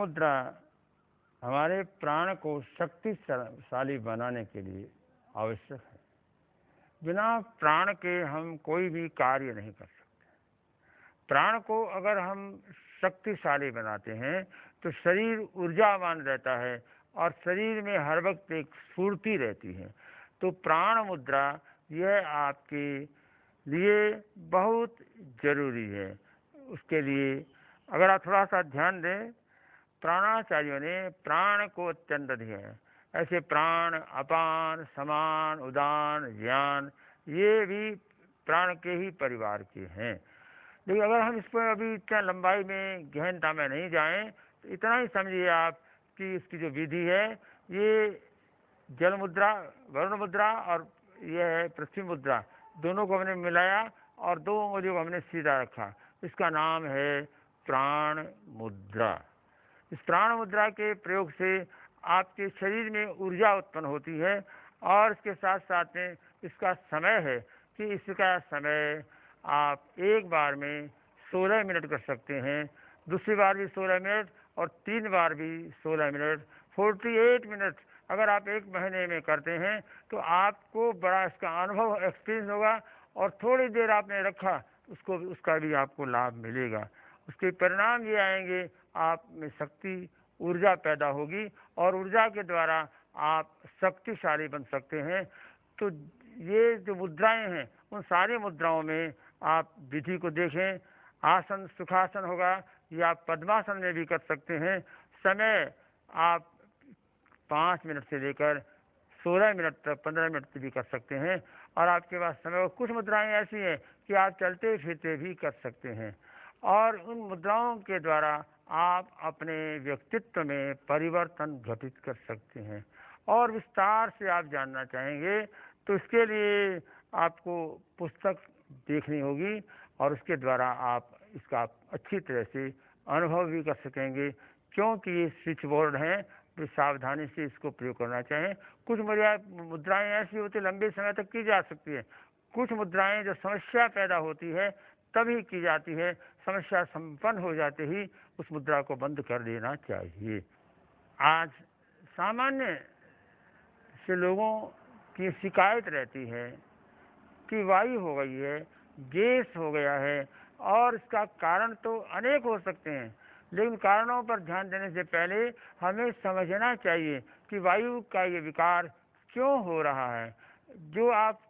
मुद्रा हमारे प्राण को शक्तिशाली बनाने के लिए आवश्यक है। बिना प्राण के हम कोई भी कार्य नहीं कर सकते। प्राण को अगर हम शक्तिशाली बनाते हैं तो शरीर ऊर्जावान रहता है और शरीर में हर वक्त एक स्फूर्ति रहती है। तो प्राण मुद्रा यह आपके लिए बहुत ज़रूरी है। उसके लिए अगर आप थोड़ा सा ध्यान दें, प्राणाचार्यों ने प्राण को अत्यंत दिया है। ऐसे प्राण, अपान, समान, उदान, ज्ञान, ये भी प्राण के ही परिवार के हैं। लेकिन अगर हम इस पर अभी इतना लंबाई में गहनता में नहीं जाएं तो इतना ही समझिए आप कि इसकी जो विधि है ये जल मुद्रा, वरुण मुद्रा और यह है पृथ्वी मुद्रा, दोनों को हमने मिलाया और दो उंगलियों को हमने सीधा रखा। इसका नाम है प्राण मुद्रा। इस प्राण मुद्रा के प्रयोग से आपके शरीर में ऊर्जा उत्पन्न होती है और इसके साथ साथ में इसका समय है कि इसका समय आप एक बार में 16 मिनट कर सकते हैं, दूसरी बार भी 16 मिनट और 3 बार भी 16 मिनट, 48 मिनट अगर आप एक महीने में करते हैं तो आपको बड़ा इसका अनुभव एक्सपीरियंस होगा और थोड़ी देर आपने रखा उसका भी आपको लाभ मिलेगा। उसके परिणाम ये आएंगे, आप में शक्ति, ऊर्जा पैदा होगी और ऊर्जा के द्वारा आप शक्तिशाली बन सकते हैं। तो ये जो मुद्राएं हैं उन सारी मुद्राओं में आप विधि को देखें। आसन सुखासन होगा या पद्मासन में भी कर सकते हैं। समय आप 5 मिनट से लेकर 16 मिनट तक 15 मिनट तक भी कर सकते हैं और आपके पास समय। और कुछ मुद्राएं ऐसी हैं कि आप चलते फिरते भी कर सकते हैं और उन मुद्राओं के द्वारा आप अपने व्यक्तित्व में परिवर्तन घटित कर सकते हैं। और विस्तार से आप जानना चाहेंगे तो इसके लिए आपको पुस्तक देखनी होगी और उसके द्वारा आप इसका अच्छी तरह से अनुभव भी कर सकेंगे, क्योंकि ये स्विच बोर्ड हैं तो सावधानी से इसको प्रयोग करना चाहिए। कुछ मुद्राएं ऐसी होती लंबे समय तक की जा सकती है, कुछ मुद्राएं जो समस्या पैदा होती है तभी की जाती है। समस्या संपन्न हो जाते ही उस मुद्रा को बंद कर देना चाहिए। आज सामान्य से लोगों की शिकायत रहती है कि वायु हो गई है, गैस हो गया है और इसका कारण तो अनेक हो सकते हैं, लेकिन कारणों पर ध्यान देने से पहले हमें समझना चाहिए कि वायु का ये विकार क्यों हो रहा है। जो आप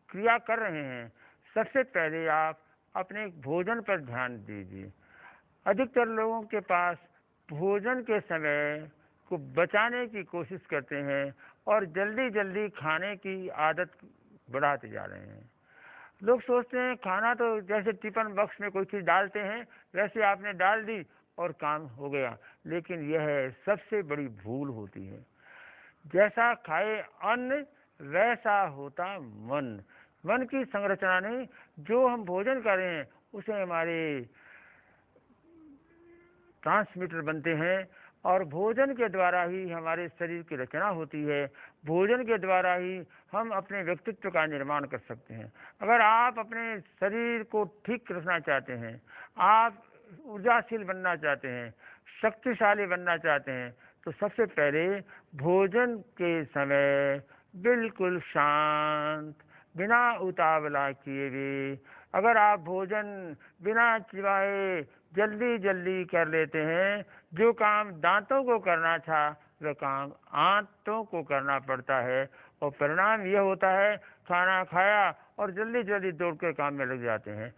क्रिया कर रहे हैं, सबसे पहले आप अपने भोजन पर ध्यान दीजिए। अधिकतर लोगों के पास भोजन के समय को बचाने की कोशिश करते हैं और जल्दी जल्दी खाने की आदत बढ़ाते जा रहे हैं। लोग सोचते हैं खाना तो जैसे टिफिन बॉक्स में कोई चीज़ डालते हैं वैसे आपने डाल दी और काम हो गया, लेकिन यह सबसे बड़ी भूल होती है। जैसा खाए अन्न वैसा होता मन। मन की संरचना नहीं, जो हम भोजन कर रहे हैं उसे हमारे ट्रांसमीटर बनते हैं और भोजन के द्वारा ही हमारे शरीर की रचना होती है। भोजन के द्वारा ही हम अपने व्यक्तित्व का निर्माण कर सकते हैं। अगर आप अपने शरीर को ठीक रखना चाहते हैं, आप ऊर्जाशील बनना चाहते हैं, शक्तिशाली बनना चाहते हैं, तो सबसे पहले भोजन के समय बिल्कुल शांत, बिना उतावला किए हुए, अगर आप भोजन बिना चिबाए जल्दी जल्दी कर लेते हैं, जो काम दांतों को करना था वह काम आंतों को करना पड़ता है और परिणाम यह होता है खाना खाया और जल्दी जल्दी दौड़ के काम में लग जाते हैं।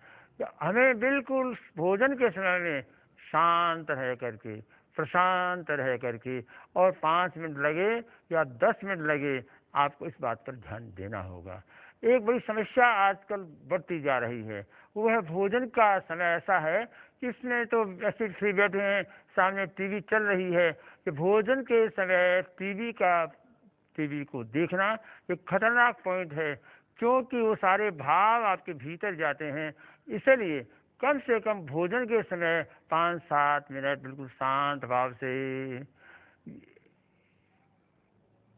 हमें बिल्कुल भोजन के समय में शांत रह करके, प्रशांत रह करके और 5 मिनट लगे या 10 मिनट लगे, आपको इस बात पर ध्यान देना होगा। एक बड़ी समस्या आजकल बढ़ती जा रही है, वो है भोजन का समय ऐसा है कि इसमें तो ऐसे फ्री बैठे हैं, सामने टीवी चल रही है कि भोजन के समय टीवी को देखना एक खतरनाक पॉइंट है, क्योंकि वो सारे भाव आपके भीतर जाते हैं। इसलिए कम से कम भोजन के समय 5-7 मिनट बिल्कुल शांत भाव से,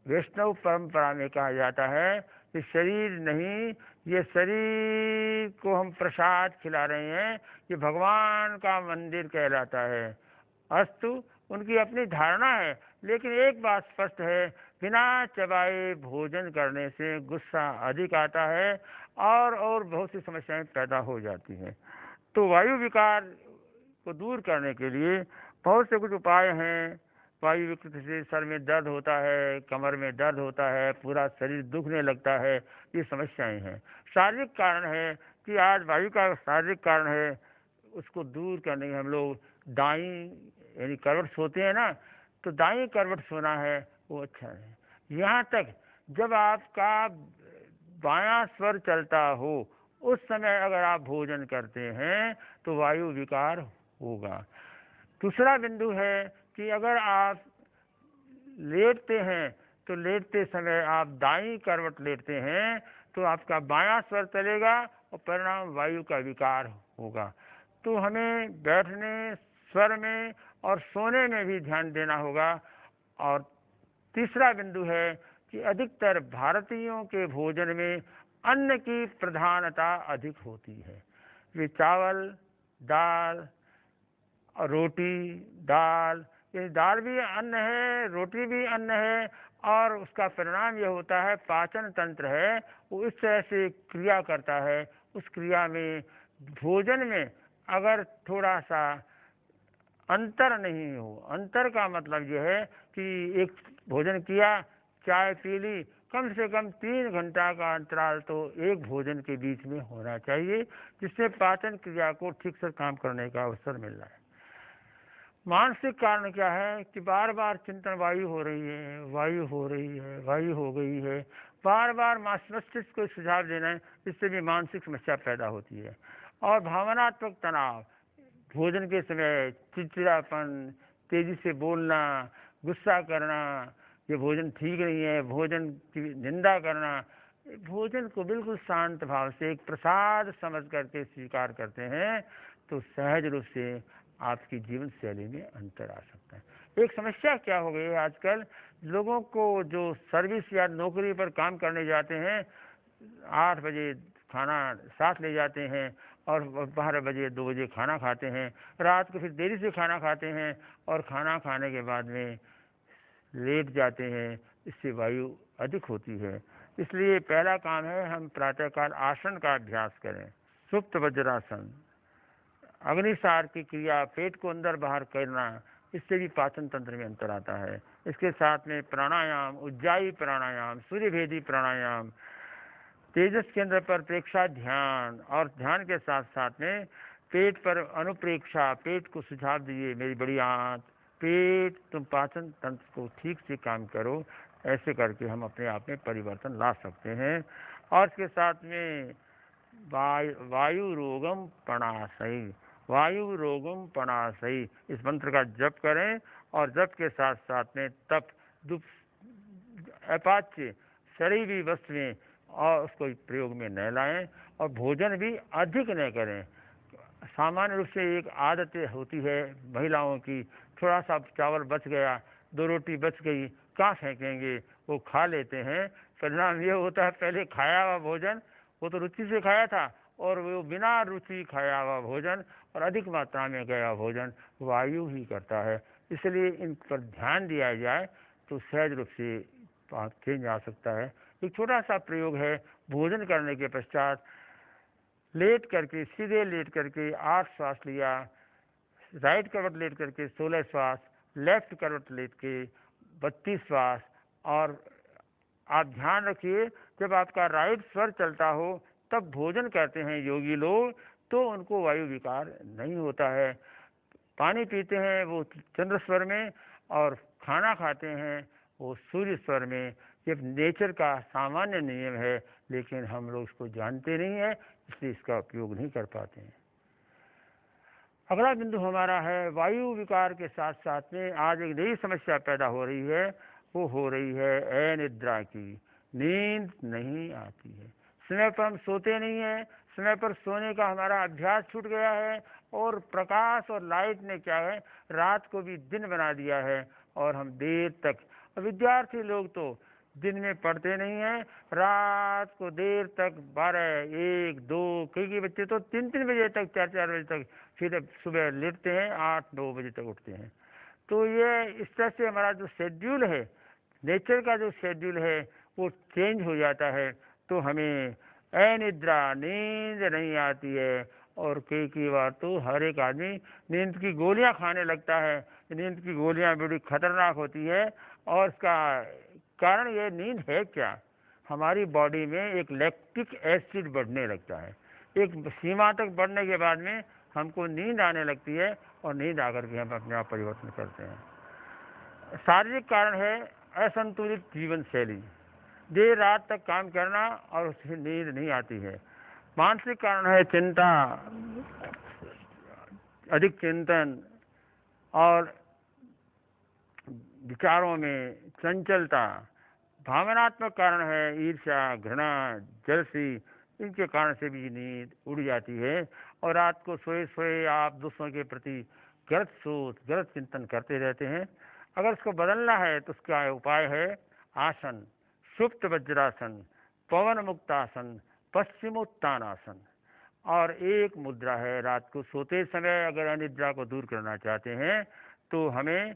वैष्णव परंपरा में कहा जाता है कि शरीर नहीं, ये शरीर को हम प्रसाद खिला रहे हैं, ये भगवान का मंदिर कहलाता है। अस्तु, उनकी अपनी धारणा है। लेकिन एक बात स्पष्ट है, बिना चबाए भोजन करने से गुस्सा अधिक आता है और बहुत सी समस्याएं पैदा हो जाती हैं। तो वायु विकार को दूर करने के लिए बहुत से कुछ उपाय हैं। वायु विकृति से सर में दर्द होता है, कमर में दर्द होता है, पूरा शरीर दुखने लगता है, ये समस्याएं हैं। शारीरिक कारण है कि आज वायु का शारीरिक कारण है, उसको दूर करने के हम लोग दाईं यानी करवट सोते हैं ना, तो दाईं करवट सोना है वो अच्छा है। यहाँ तक जब आपका बायां स्वर चलता हो उस समय अगर आप भोजन करते हैं तो वायु विकार होगा। दूसरा बिंदु है कि अगर आप लेटते हैं तो लेटते समय आप दाईं करवट लेटते हैं तो आपका बायां स्वर चलेगा और परिणाम वायु का विकार होगा। तो हमें बैठने, स्वर में और सोने में भी ध्यान देना होगा। और तीसरा बिंदु है कि अधिकतर भारतीयों के भोजन में अन्न की प्रधानता अधिक होती है। वे चावल, दाल और रोटी, दाल, ये दाल भी अन्न है, रोटी भी अन्न है, और उसका परिणाम यह होता है पाचन तंत्र है वो इस तरह से क्रिया करता है। उस क्रिया में भोजन में अगर थोड़ा सा अंतर नहीं हो, अंतर का मतलब यह है कि एक भोजन किया, चाय पी ली, कम से कम 3 घंटा का अंतराल तो एक भोजन के बीच में होना चाहिए, जिससे पाचन क्रिया को ठीक से काम करने का अवसर मिल रहा है। मानसिक कारण क्या है कि बार बार चिंतन वायु हो रही है, वायु हो रही है, वायु हो गई है, बार बार मस्तिष्क को सुझाव देना है, इससे भी मानसिक समस्या पैदा होती है। और भावनात्मक तनाव, भोजन के समय चिड़चिड़ापन, तेजी से बोलना, गुस्सा करना, ये भोजन ठीक नहीं है, भोजन की निंदा करना, भोजन को बिल्कुल शांत भाव से एक प्रसाद समझ करके स्वीकार करते हैं तो सहज रूप से आपकी जीवन शैली में अंतर आ सकता है। एक समस्या क्या हो गई है आजकल, लोगों को जो सर्विस या नौकरी पर काम करने जाते हैं 8 बजे खाना साथ ले जाते हैं और 12 बजे 2 बजे खाना खाते हैं, रात को फिर देरी से खाना खाते हैं और खाना खाने के बाद में लेट जाते हैं, इससे वायु अधिक होती है। इसलिए पहला काम है हम प्रातःकाल आसन का अभ्यास करें, सुप्त वज्रासन, अग्निसार की क्रिया, पेट को अंदर बाहर करना, इससे भी पाचन तंत्र में अंतर आता है। इसके साथ में प्राणायाम, उज्जाई प्राणायाम, सूर्यभेदी प्राणायाम, तेजस केंद्र पर प्रेक्षा ध्यान, और ध्यान के साथ साथ में पेट पर अनुप्रेक्षा, पेट को सुझाव दीजिए मेरी बड़ी आंत, पेट तुम पाचन तंत्र को ठीक से काम करो। ऐसे करके हम अपने आप में परिवर्तन ला सकते हैं। और इसके साथ में वायु रोगम पणासई, वायु रोगम पणासई, इस मंत्र का जप करें और जप के साथ साथ में तप, दुप, अपाच्य शरीरी वस्तुएं और उसको प्रयोग में न लाएं और भोजन भी अधिक न करें। सामान्य रूप से एक आदत होती है महिलाओं की, थोड़ा सा चावल बच गया, 2 रोटी बच गई, कहाँ फेंकेंगे, वो खा लेते हैं। परिणाम ये होता है पहले खाया हुआ भोजन वो तो रुचि से खाया था और वो बिना रुचि खाया हुआ भोजन और अधिक मात्रा में गया भोजन वायु ही करता है। इसलिए इन पर ध्यान दिया जाए तो सहज रूप से चेंज आ सकता है। एक छोटा सा प्रयोग है, भोजन करने के पश्चात लेट करके, सीधे लेट करके 8 श्वास लिया, राइट करवट लेट करके 16 श्वास, लेफ्ट करवट लेट के 32 श्वास। और आप ध्यान रखिए जब आपका राइट स्वर चलता हो तब भोजन करते हैं योगी लोग तो उनको वायु विकार नहीं होता है। पानी पीते हैं वो चंद्र स्वर में और खाना खाते हैं वो सूर्य स्वर में। ये नेचर का सामान्य नियम है, लेकिन हम लोग इसको जानते नहीं है, इसलिए इसका उपयोग नहीं कर पाते हैं। अगला बिंदु हमारा है वायु विकार के साथ साथ में आज एक नई समस्या पैदा हो रही है, वो हो रही है अनिद्रा की। नींद नहीं आती है, समय पर हम सोते नहीं हैं, समय पर सोने का हमारा अभ्यास छूट गया है और प्रकाश और लाइट ने क्या है रात को भी दिन बना दिया है और हम देर तक, विद्यार्थी लोग तो दिन में पढ़ते नहीं हैं, रात को देर तक 12, 1, 2, कई बच्चे तो 3 बजे तक, 4 बजे तक, फिर सुबह लेटते हैं, 8, 9 बजे तक उठते हैं। तो ये इस तरह से हमारा जो शेड्यूल है, नेचर का जो शेड्यूल है वो चेंज हो जाता है, तो हमें अनिद्रा, नींद नहीं आती है। और कई बार तो हर एक आदमी नींद की गोलियां खाने लगता है। नींद की गोलियां बड़ी खतरनाक होती है, और इसका कारण ये नींद है क्या, हमारी बॉडी में एक लैक्टिक एसिड बढ़ने लगता है। एक सीमा तक बढ़ने के बाद में हमको नींद आने लगती है, और नींद आकर के हम अपने आप परिवर्तन करते हैं। शारीरिक कारण है असंतुलित जीवन शैली, देर रात तक काम करना और उससे नींद नहीं आती है। मानसिक कारण है चिंता, अधिक चिंतन और विचारों में चंचलता। भावनात्मक कारण है ईर्ष्या, घृणा, जलसी, इनके कारण से भी नींद उड़ जाती है, और रात को सोए सोए आप दूसरों के प्रति गलत सोच, गलत चिंतन करते रहते हैं। अगर इसको बदलना है तो उसका उपाय है आसन, सुप्त वज्रासन, पवन मुक्तासन, पश्चिमोत्तानासन। और एक मुद्रा है, रात को सोते समय अगर अनिद्रा को दूर करना चाहते हैं तो हमें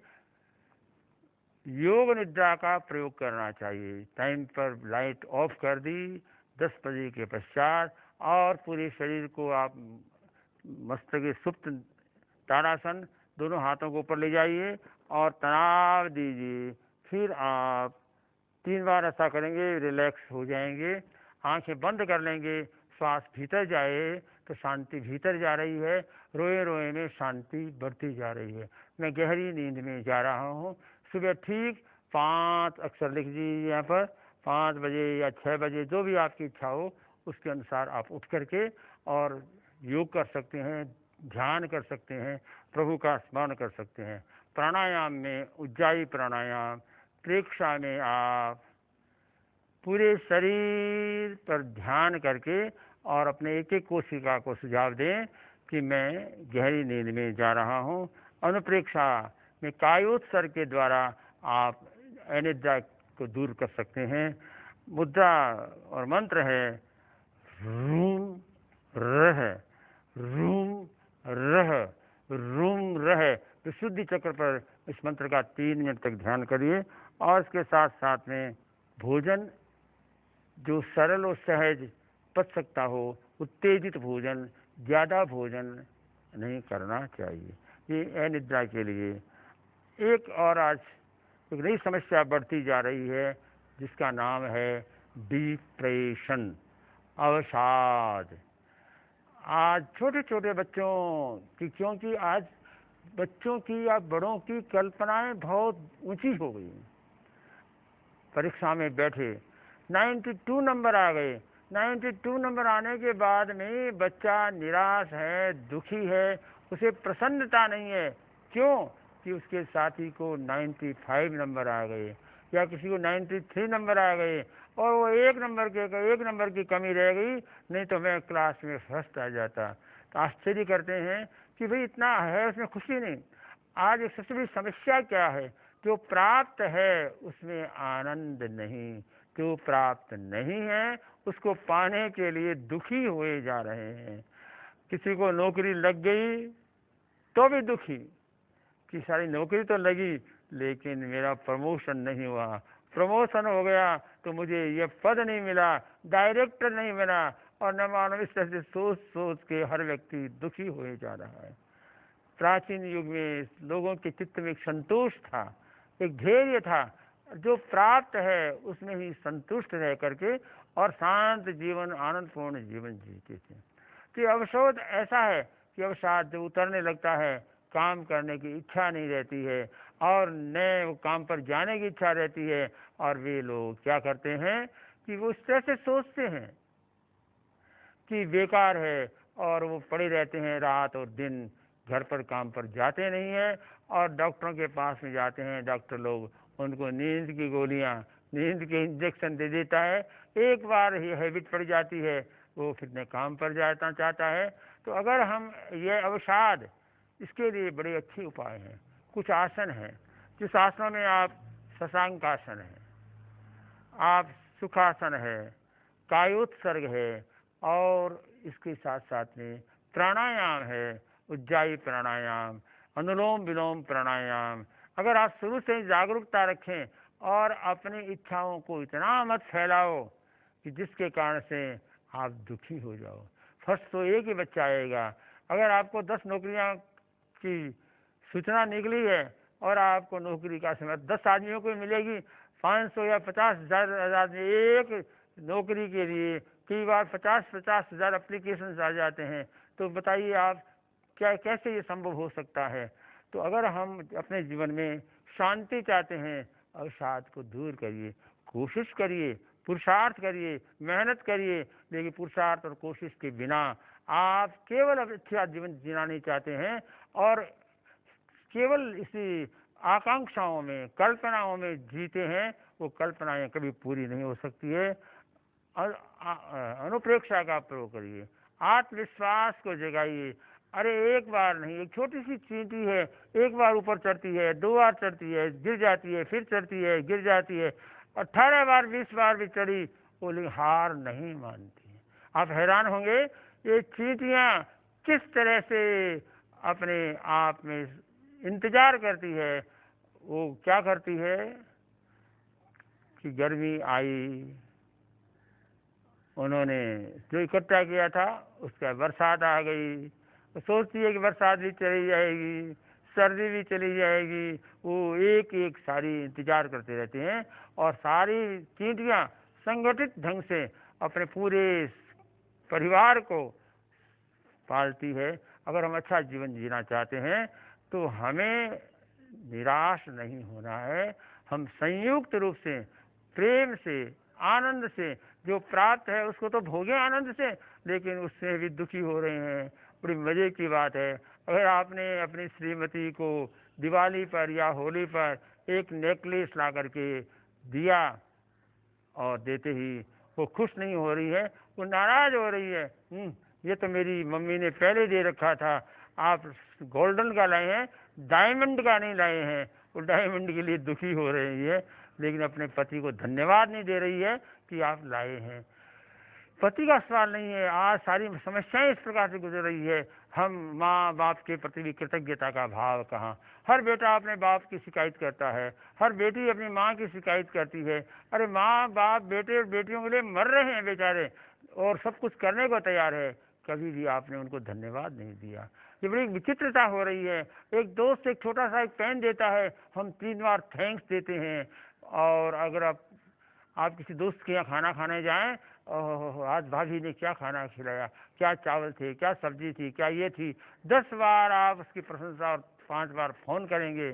योग निद्रा का प्रयोग करना चाहिए। टाइम पर लाइट ऑफ कर दी 10 बजे के पश्चात, और पूरे शरीर को आप मस्तक सुप्त ताड़ासन, दोनों हाथों को ऊपर ले जाइए और तनाव दीजिए। फिर आप 3 बार ऐसा करेंगे, रिलैक्स हो जाएंगे, आंखें बंद कर लेंगे, श्वास भीतर जाए तो शांति भीतर जा रही है, रोए रोए में शांति बढ़ती जा रही है। मैं गहरी नींद में जा रहा हूँ। सुबह ठीक 5 अक्षर लिख दीजिए यहाँ पर, 5 बजे या 6 बजे, जो भी आपकी इच्छा हो उसके अनुसार आप उठ करके और योग कर सकते हैं, ध्यान कर सकते हैं, प्रभु का स्मरण कर सकते हैं। प्राणायाम में उज्जाई प्राणायाम, प्रेक्षा में आप पूरे शरीर पर ध्यान करके और अपने एक एक कोशिका को सुझाव दें कि मैं गहरी नींद में जा रहा हूँ। अनुप्रेक्षा में कायोत्सर्ग के द्वारा आप अनिद्रा को दूर कर सकते हैं। मुद्रा और मंत्र है रूम रह, रूम रह, रूम रह। विशुद्धि चक्र पर इस मंत्र का 3 मिनट तक ध्यान करिए, और इसके साथ साथ में भोजन जो सरल और सहज पच सकता हो, उत्तेजित भोजन, ज़्यादा भोजन नहीं करना चाहिए। ये अनिद्रा के लिए। एक और आज एक नई समस्या बढ़ती जा रही है जिसका नाम है डिप्रेशन, अवसाद। आज छोटे छोटे बच्चों की, क्योंकि आज बच्चों की या बड़ों की कल्पनाएं बहुत ऊंची हो गई। परीक्षा में बैठे 92 नंबर आ गए, 92 नंबर आने के बाद में बच्चा निराश है, दुखी है, उसे प्रसन्नता नहीं है। क्यों? कि उसके साथी को 95 नंबर आ गए, या किसी को 93 नंबर आ गए, और वो 1 नंबर की कमी रह गई, नहीं तो मैं क्लास में फर्स्ट आ जाता। तो आश्चर्य करते हैं कि भाई इतना है, उसमें खुशी नहीं। आज एक सबसे बड़ी समस्या क्या है? जो प्राप्त है उसमें आनंद नहीं, जो प्राप्त नहीं है उसको पाने के लिए दुखी हुए जा रहे हैं। किसी को नौकरी लग गई तो भी दुखी कि सारी नौकरी तो लगी लेकिन मेरा प्रमोशन नहीं हुआ, प्रमोशन हो गया तो मुझे ये पद नहीं मिला, डायरेक्टर नहीं मिला, और न मानो इस तरह से सोच सोच के हर व्यक्ति दुखी हुए जा रहा है। प्राचीन युग में लोगों के चित्त में एक संतोष था, एक धैर्य था, जो प्राप्त है उसमें ही संतुष्ट रह करके और शांत जीवन, आनंदपूर्ण जीवन जीते थे। तो अवसाद ऐसा है कि अवसाद जो उतरने लगता है, काम करने की इच्छा नहीं रहती है, और नए काम पर जाने की इच्छा रहती है, और वे लोग क्या करते हैं कि वो इस तरह से सोचते हैं कि बेकार है, और वो पड़े रहते हैं रात और दिन, घर पर काम पर जाते नहीं है, और डॉक्टरों के पास में जाते हैं। डॉक्टर लोग उनको नींद की गोलियां, नींद के इंजेक्शन दे देता है। एक बार ही हैबिट पड़ जाती है, वो कितने काम पर जाना चाहता है। तो अगर हम ये अवसाद, इसके लिए बड़े अच्छे उपाय हैं। कुछ आसन हैं, जिस आसनों में आप शशांक आसन है, आप सुखासन है, कायोत्सर्ग है, और इसके साथ साथ में प्राणायाम है, उज्जाई प्राणायाम, अनुलोम विलोम प्राणायाम, अगर आप शुरू से ही जागरूकता रखें और अपनी इच्छाओं को इतना मत फैलाओ कि जिसके कारण से आप दुखी हो जाओ। फर्स्ट तो एक ही बच्चा आएगा। अगर आपको 10 नौकरियां की सूचना निकली है और आपको नौकरी का समय 10 आदमियों को मिलेगी, 500 या 50,000 में एक नौकरी के लिए कई बार 50,000 एप्लीकेशन आ जाते हैं। तो बताइए आप क्या कैसे ये संभव हो सकता है। तो अगर हम अपने जीवन में शांति चाहते हैं, अवसाद को दूर करिए, कोशिश करिए, पुरुषार्थ करिए, मेहनत करिए, लेकिन पुरुषार्थ और कोशिश के बिना आप केवल अच्छा जीवन जीना नहीं चाहते हैं और केवल इसी आकांक्षाओं में, कल्पनाओं में जीते हैं, वो कल्पनाएं कभी पूरी नहीं हो सकती है। अनुप्रेक्षा का प्रयोग करिए, आत्मविश्वास को जगाइए। अरे एक बार नहीं, एक छोटी सी चींटी है, एक बार ऊपर चढ़ती है, 2 बार चढ़ती है, गिर जाती है, फिर चढ़ती है, गिर जाती है, 18 बार 20 बार भी चढ़ी, वो लेकिन हार नहीं मानती है। आप हैरान होंगे ये चींटियां किस तरह से अपने आप में इंतजार करती है। वो क्या करती है कि गर्मी आई, उन्होंने जो इकट्ठा किया था उसका बरसात आ गई, तो सोचती है कि बरसात भी चली जाएगी, सर्दी भी चली जाएगी। वो एक एक सारी इंतजार करते रहते हैं और सारी चींटियां संगठित ढंग से अपने पूरे परिवार को पालती है। अगर हम अच्छा जीवन जीना चाहते हैं तो हमें निराश नहीं होना है। हम संयुक्त रूप से, प्रेम से, आनंद से जो प्राप्त है उसको तो भोगे आनंद से, लेकिन उससे भी दुखी हो रहे हैं। बड़ी मजे की बात है, अगर आपने अपनी श्रीमती को दिवाली पर या होली पर एक नेकलेस ला करके दिया और देते ही वो खुश नहीं हो रही है, वो नाराज हो रही है। ये तो मेरी मम्मी ने पहले दे रखा था, आप गोल्डन का लाए हैं, डायमंड का नहीं लाए हैं। वो डायमंड के लिए दुखी हो रही है, लेकिन अपने पति को धन्यवाद नहीं दे रही है कि आप लाए हैं। पति का सवाल नहीं है, आज सारी समस्याएं इस प्रकार से गुजर रही है। हम माँ बाप के प्रति भी कृतज्ञता का भाव कहाँ। हर बेटा अपने बाप की शिकायत करता है, हर बेटी अपनी माँ की शिकायत करती है। अरे माँ बाप बेटे और बेटियों के लिए मर रहे हैं बेचारे और सब कुछ करने को तैयार है, कभी भी आपने उनको धन्यवाद नहीं दिया। ये बड़ी विचित्रता हो रही है। एक दोस्त एक छोटा सा एक पेन देता है, हम 3 बार थैंक्स देते हैं। और अगर आप किसी दोस्त के यहाँ खाना खाने जाएं, ओह आज भाभी ने क्या खाना खिलाया, क्या चावल थे, क्या सब्जी थी, क्या ये थी, 10 बार आप उसकी प्रशंसा और 5 बार फोन करेंगे।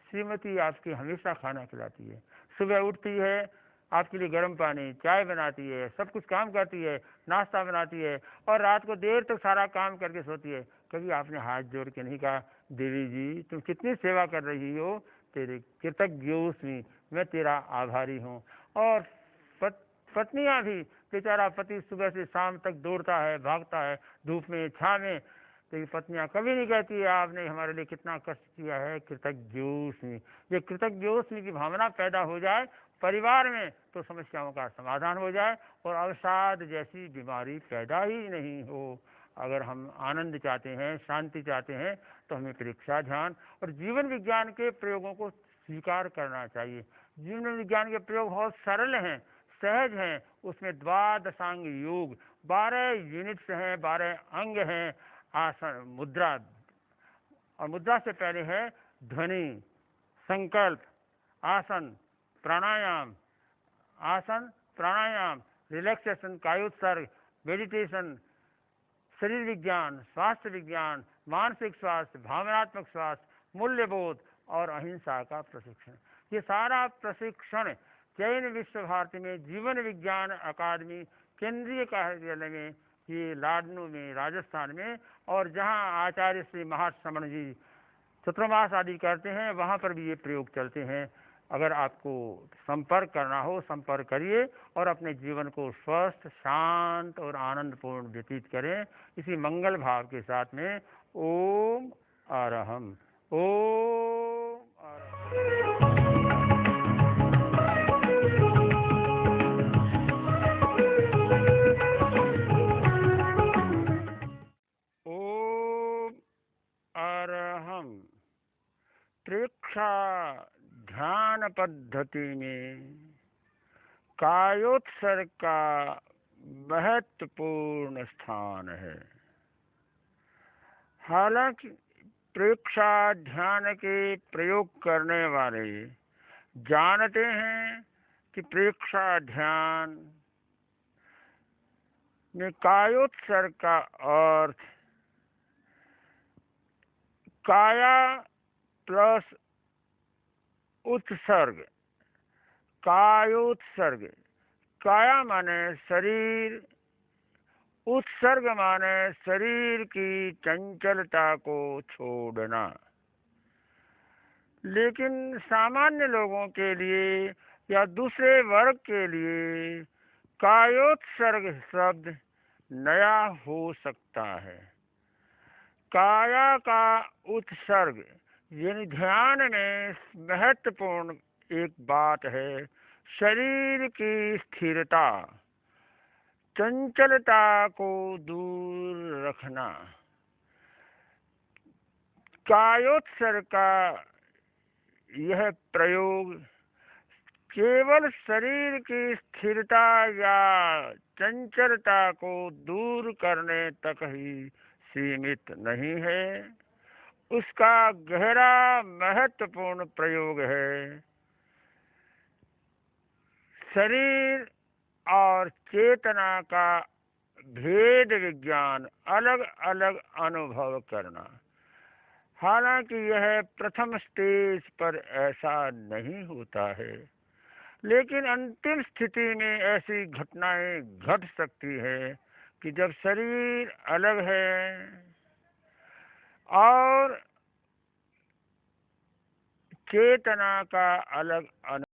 श्रीमती आपकी हमेशा खाना खिलाती है, सुबह उठती है, आपके लिए गर्म पानी चाय बनाती है, सब कुछ काम करती है, नाश्ता बनाती है और रात को देर तक सारा काम करके सोती है। कभी आपने हाथ जोड़ के नहीं कहा, देवी जी तुम कितनी सेवा कर रही हो, तेरे कृतज्ञोस्मि, मैं तेरा आभारी हूँ। और पत्नियां भी, बेचारा पति सुबह से शाम तक दौड़ता है, भागता है, धूप में छाँव में, लेकिन पत्नियां कभी नहीं कहती है आपने हमारे लिए कितना कष्ट किया है, कृतज्ञोस्मि। ये कृतज्ञोस्मि की भावना पैदा हो जाए परिवार में तो समस्याओं का समाधान हो जाए और अवसाद जैसी बीमारी पैदा ही नहीं हो। अगर हम आनंद चाहते हैं, शांति चाहते हैं, तो हमें परीक्षा ध्यान और जीवन विज्ञान के प्रयोगों को स्वीकार करना चाहिए। जीवन विज्ञान के प्रयोग बहुत सरल हैं, सहज हैं। उसमें द्वादशांग योग 12 यूनिट्स हैं, 12 अंग हैं। आसन, मुद्रा, और मुद्रा से पहले है ध्वनि, संकल्प, आसन, प्राणायाम, आसन, प्राणायाम, रिलैक्सेशन, कायोत्सर्ग, मेडिटेशन, शरीर विज्ञान, स्वास्थ्य विज्ञान, मानसिक स्वास्थ्य, भावनात्मक स्वास्थ्य, मूल्यबोध और अहिंसा का प्रशिक्षण। ये सारा प्रशिक्षण जैन विश्व भारती में जीवन विज्ञान अकादमी केंद्रीय कार्यालय में, ये लाडनू में, राजस्थान में, और जहाँ आचार्य श्री महाश्रमण जी चतुर्मास आदि करते हैं, वहाँ पर भी ये प्रयोग चलते हैं। अगर आपको संपर्क करना हो, संपर्क करिए और अपने जीवन को स्वस्थ, शांत और आनंदपूर्ण व्यतीत करें। इसी मंगल भाव के साथ में ओम अरहम, ओम अरहम। ओम अरहम। प्रेक्षा ज्ञान पद्धति में कायोत्सर्ग का महत्वपूर्ण स्थान है। हालांकि प्रेक्षा ध्यान के प्रयोग करने वाले जानते हैं कि प्रेक्षा ध्यान में कायोत्सर्ग का अर्थ काया प्लस उत्सर्ग, कायोत्सर्ग। काया माने शरीर, उत्सर्ग माने शरीर की चंचलता को छोड़ना। लेकिन सामान्य लोगों के लिए या दूसरे वर्ग के लिए कायोत्सर्ग शब्द नया हो सकता है। काया का उत्सर्ग यानी ध्यान में महत्वपूर्ण एक बात है शरीर की स्थिरता, चंचलता को दूर रखना। कायोत्सर्ग का यह प्रयोग केवल शरीर की स्थिरता या चंचलता को दूर करने तक ही सीमित नहीं है, उसका गहरा महत्वपूर्ण प्रयोग है शरीर और चेतना का भेद विज्ञान अलग अलग अनुभव करना। हालांकि यह प्रथम स्टेज पर ऐसा नहीं होता है, लेकिन अंतिम स्थिति में ऐसी घटनाएं घट सकती है कि जब शरीर अलग है और चेतना का अलग